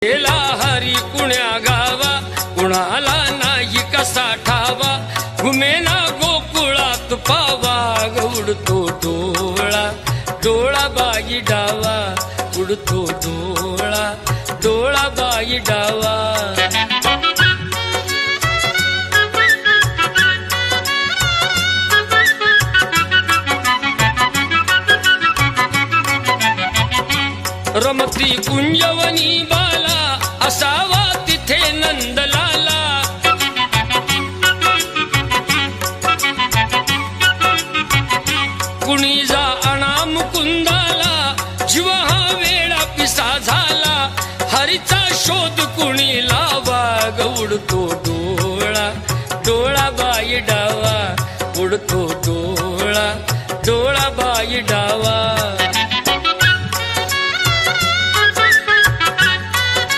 गेला हरी कुण्या गावा, कुणाला नाही कसा ठावा, घुमेना गोकुळात पावा, उडतो डोळा डोळा बाई डावा, उडतो डोळा डोळा बाई डावा. रमती कुंजवनी बाला, असावा तिथे नंदलाला, कुणी जा आणा मुकुंदाला, जीव हा वेळा पिसा झाला, हरीचा शोध कुणी लावा, उडतो डोळा डोळा बाई डावा, उडतो डोळा